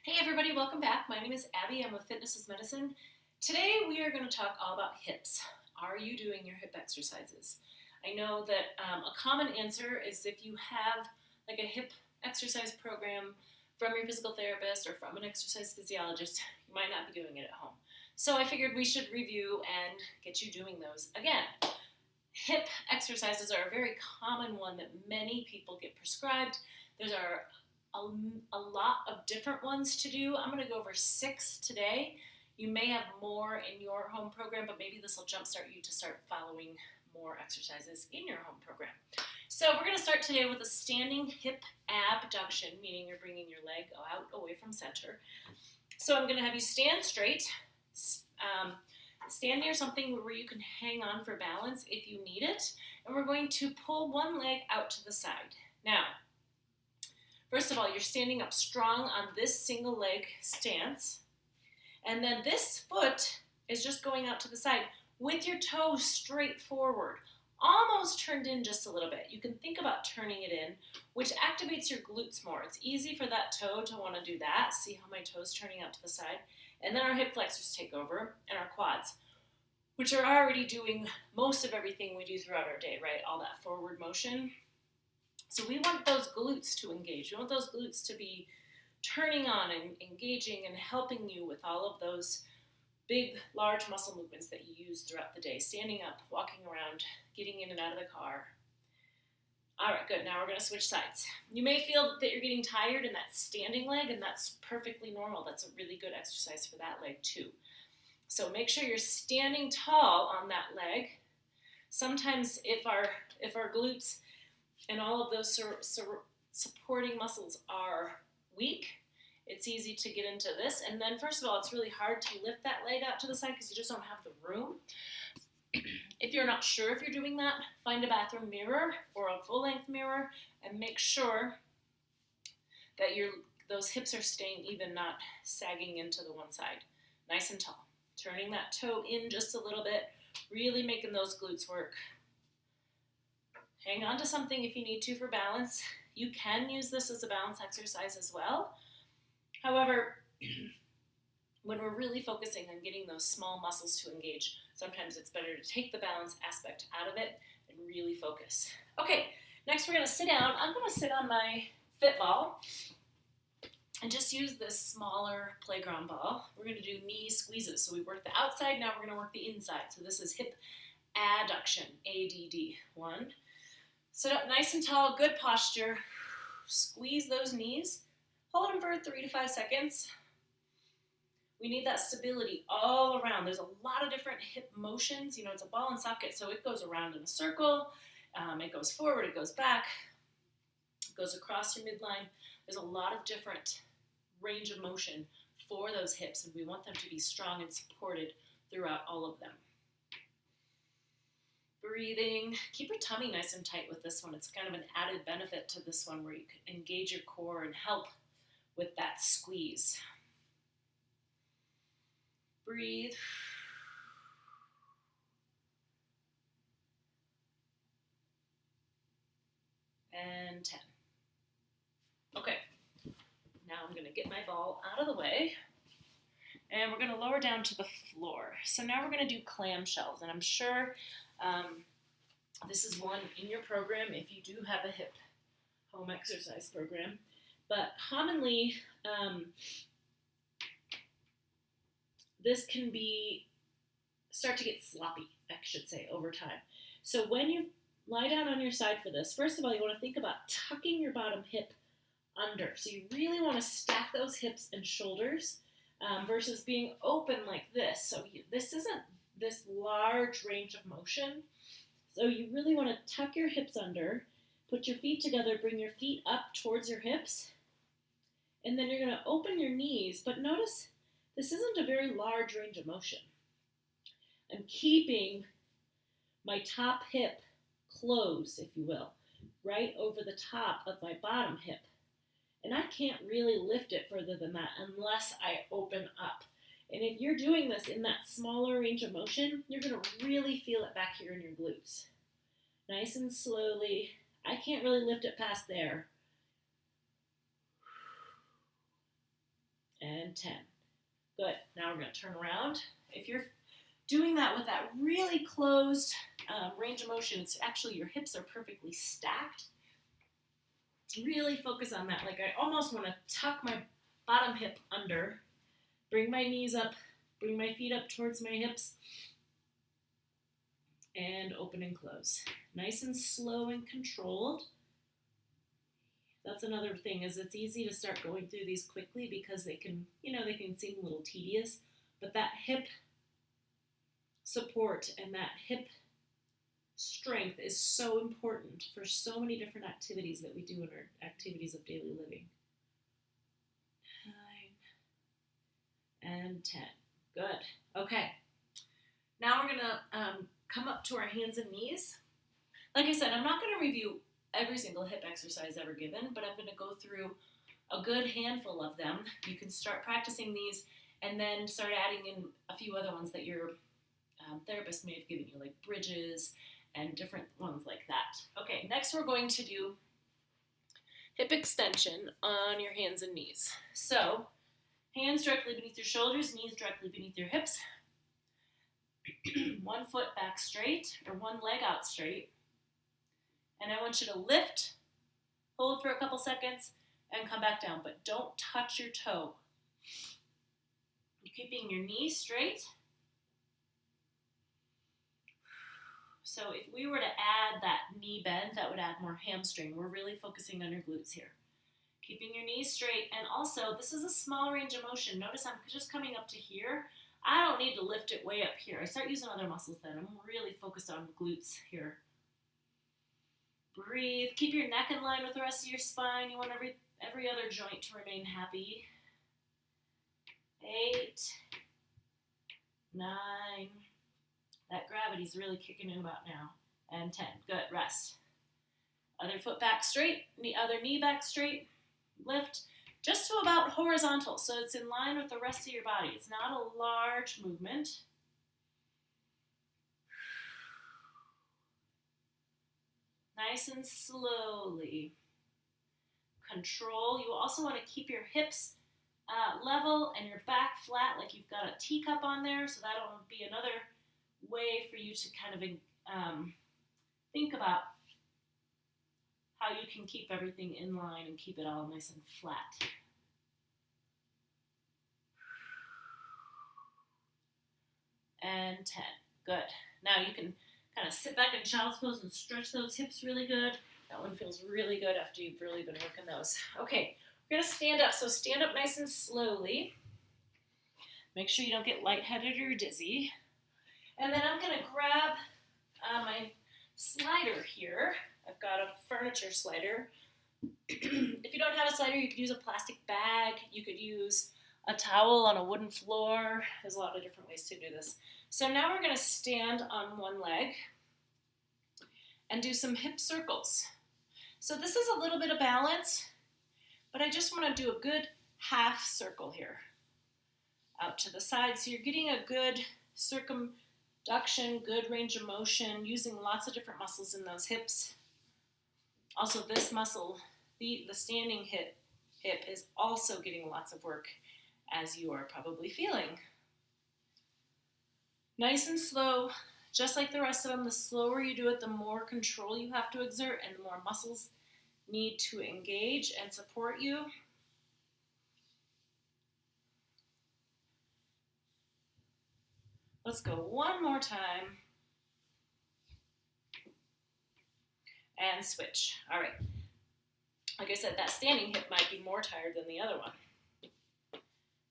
Hey everybody, welcome back. My name is Abby. I'm with Fitness is Medicine. Today we are going to talk all about hips. Are you doing your hip exercises? I know that a common answer is if you have like a hip exercise program from your physical therapist or from an exercise physiologist, you might not be doing it at home. So I figured we should review and get you doing those again. Hip exercises are a very common one that many people get prescribed. There are a lot of different ones to do. I'm going to go over 6 today. You may have more in your home program, but maybe this will jumpstart you to start following more exercises in your home program. So we're going to start today with a standing hip abduction, meaning you're bringing your leg out away from center. So I'm going to have you stand straight, stand near something where you can hang on for balance if you need it, and we're going to pull one leg out to the side. Now, first of all, you're standing up strong on this single leg stance. And then this foot is just going out to the side with your toes straight forward, almost turned in just a little bit. You can think about turning it in, which activates your glutes more. It's easy for that toe to want to do that. See how my toe's turning out to the side? And then our hip flexors take over and our quads, which are already doing most of everything we do throughout our day, right? All that forward motion. So we want those glutes to engage. We want those glutes to be turning on and engaging and helping you with all of those big, large muscle movements that you use throughout the day. Standing up, walking around, getting in and out of the car. All right, good. Now we're going to switch sides. You may feel that you're getting tired in that standing leg, and that's perfectly normal. That's a really good exercise for that leg too. So make sure you're standing tall on that leg. Sometimes if our glutes and all of those supporting muscles are weak, it's easy to get into this. And then first of all, it's really hard to lift that leg out to the side because you just don't have the room. If you're not sure if you're doing that, find a bathroom mirror or a full-length mirror and make sure that those hips are staying even, not sagging into the one side. Nice and tall. Turning that toe in just a little bit, really making those glutes work. Hang on to something if you need to for balance. You can use this as a balance exercise as well. However, when we're really focusing on getting those small muscles to engage, sometimes it's better to take the balance aspect out of it and really focus. Okay, next we're going to sit down. I'm going to sit on my fit ball and just use this smaller playground ball. We're going to do knee squeezes. So we work the outside, now we're going to work the inside. So this is hip adduction, ADD. 1. Sit up nice and tall, good posture. Squeeze those knees. Hold them for 3 to 5 seconds. We need that stability all around. There's a lot of different hip motions. You know, it's a ball and socket, so it goes around in a circle. It goes forward, it goes back. It goes across your midline. There's a lot of different range of motion for those hips, and we want them to be strong and supported throughout all of them. Breathing. Keep your tummy nice and tight with this one. It's kind of an added benefit to this one where you can engage your core and help with that squeeze. Breathe. And 10. Okay. Now I'm going to get my ball out of the way. And we're going to lower down to the floor. So now we're going to do clamshells. And I'm sure this is one in your program if you do have a hip home exercise program. But commonly, this can start to get sloppy, I should say, over time. So when you lie down on your side for this, first of all, you want to think about tucking your bottom hip under. So you really want to stack those hips and shoulders versus being open like this. So this isn't this large range of motion. So you really want to tuck your hips under, put your feet together, bring your feet up towards your hips, and then you're going to open your knees. But notice this isn't a very large range of motion. I'm keeping my top hip closed, if you will, right over the top of my bottom hip. And I can't really lift it further than that unless I open up. And if you're doing this in that smaller range of motion, you're going to really feel it back here in your glutes. Nice and slowly. I can't really lift it past there. and 10. Good. Now we're going to turn around. If you're doing that with that really closed range of motion, it's actually your hips are perfectly stacked. Really focus on that. Like I almost want to tuck my bottom hip under, bring my knees up, bring my feet up towards my hips, and open and close. Nice and slow and controlled. That's another thing, is it's easy to start going through these quickly because they can, they can seem a little tedious, but that hip support and that hip strength is so important for so many different activities that we do in our activities of daily living. 9 and 10. Good. Okay. Now we're going to come up to our hands and knees. Like I said, I'm not going to review every single hip exercise ever given, but I'm going to go through a good handful of them. You can start practicing these and then start adding in a few other ones that your therapist may have given you, like bridges and different ones like that. Okay, next we're going to do hip extension on your hands and knees. So, hands directly beneath your shoulders, knees directly beneath your hips. One foot back straight, or one leg out straight. And I want you to lift, hold for a couple seconds, and come back down. But don't touch your toe. You're keeping your knees straight. So if we were to add that knee bend, that would add more hamstring. We're really focusing on your glutes here. Keeping your knees straight. And also, this is a small range of motion. Notice I'm just coming up to here. I don't need to lift it way up here. I start using other muscles then. I'm really focused on glutes here. Breathe. Keep your neck in line with the rest of your spine. You want every other joint to remain happy. 8, 9. That gravity's really kicking in about now. And 10. Good. Rest. Other foot back straight. The other knee back straight. Lift. Just to about horizontal, so it's in line with the rest of your body. It's not a large movement. Nice and slowly. Control. You also want to keep your hips level and your back flat, like you've got a teacup on there, so that'll be another way for you to kind of think about how you can keep everything in line and keep it all nice and flat. And 10. Good. Now you can kind of sit back in child's pose and stretch those hips really good. That one feels really good after you've really been working those. Okay, we're going to stand up. So stand up nice and slowly. Make sure you don't get lightheaded or dizzy. And then I'm going to grab my slider here. I've got a furniture slider. If you don't have a slider, you could use a plastic bag. You could use a towel on a wooden floor. There's a lot of different ways to do this. So now we're going to stand on one leg and do some hip circles. So this is a little bit of balance, but I just want to do a good half circle here out to the side. So you're getting a good circumduction, good range of motion, using lots of different muscles in those hips. Also, this muscle, the standing hip is also getting lots of work, as you are probably feeling. Nice and slow, just like the rest of them. The slower you do it, the more control you have to exert and the more muscles need to engage and support you. Let's go one more time. And switch. All right. Like I said, that standing hip might be more tired than the other one.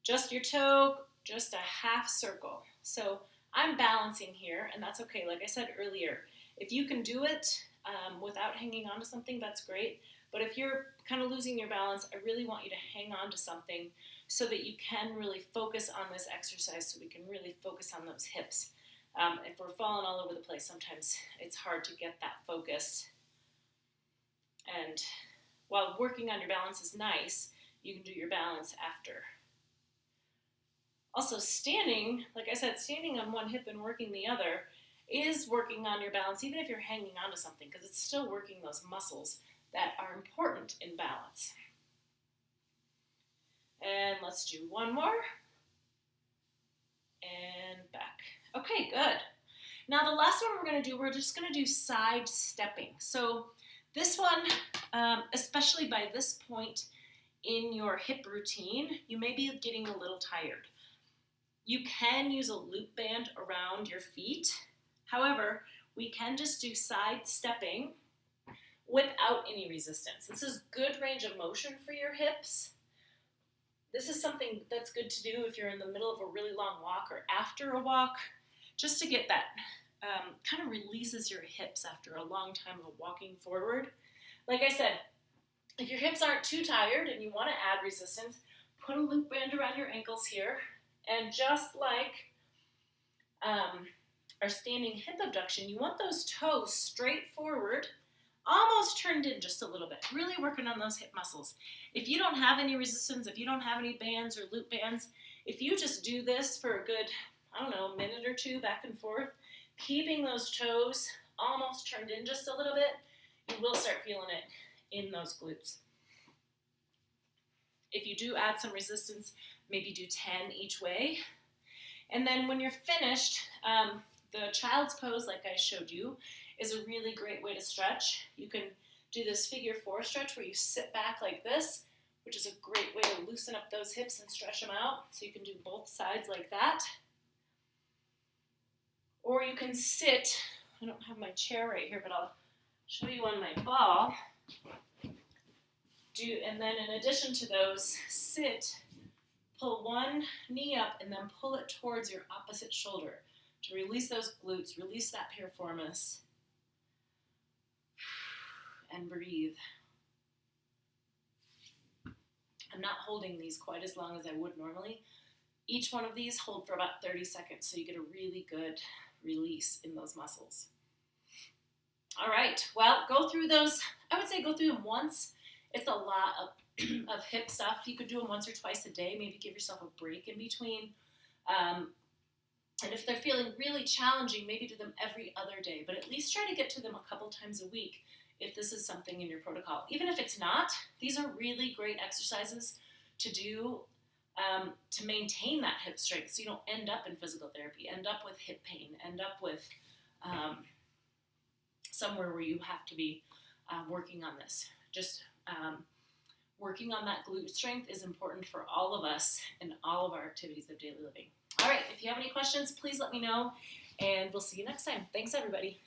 Just your toe, just a half circle. So I'm balancing here, and that's okay. Like I said earlier, if you can do it without hanging on to something, that's great. But if you're kind of losing your balance, I really want you to hang on to something so that you can really focus on this exercise, so we can really focus on those hips. If we're falling all over the place, sometimes it's hard to get that focus. And while working on your balance is nice, you can do your balance after. Also, standing, like I said, standing on one hip and working the other is working on your balance, even if you're hanging on to something, because it's still working those muscles that are important in balance. And let's do one more. And back. Okay, good. Now the last one we're going to do, we're just going to do side stepping. So this one, especially by this point in your hip routine, you may be getting a little tired. You can use a loop band around your feet. However, we can just do side stepping without any resistance. This is good range of motion for your hips. This is something that's good to do if you're in the middle of a really long walk or after a walk, just to get that kind of releases your hips after a long time of walking forward. Like I said, if your hips aren't too tired and you want to add resistance, put a loop band around your ankles here, and just like our standing hip abduction, you want those toes straight forward, almost turned in just a little bit, really working on those hip muscles. If you don't have any resistance, if you don't have any bands or loop bands, if you just do this for a good, I don't know, minute or two back and forth, keeping those toes almost turned in just a little bit, you will start feeling it in those glutes. If you do add some resistance, maybe do 10 each way. And then when you're finished, the child's pose, like I showed you, is a really great way to stretch. You can do this figure 4 stretch where you sit back like this, which is a great way to loosen up those hips and stretch them out. So you can do both sides like that. Or you can sit, I don't have my chair right here, but I'll show you on my ball. And then in addition to those, sit, pull one knee up, and then pull it towards your opposite shoulder to release those glutes, release that piriformis, and breathe. I'm not holding these quite as long as I would normally. Each one of these hold for about 30 seconds, so you get a really good release in those muscles. All right, well, go through those. I would say go through them once. It's a lot of hip stuff. You could do them once or twice a day. Maybe give yourself a break in between. And if they're feeling really challenging, maybe do them every other day. But at least try to get to them a couple times a week if this is something in your protocol. Even if it's not, these are really great exercises to do to maintain that hip strength so you don't end up in physical therapy, end up with hip pain, end up with somewhere where you have to be working on this. Just working on that glute strength is important for all of us in all of our activities of daily living. All right, if you have any questions, please let me know, and we'll see you next time. Thanks, everybody.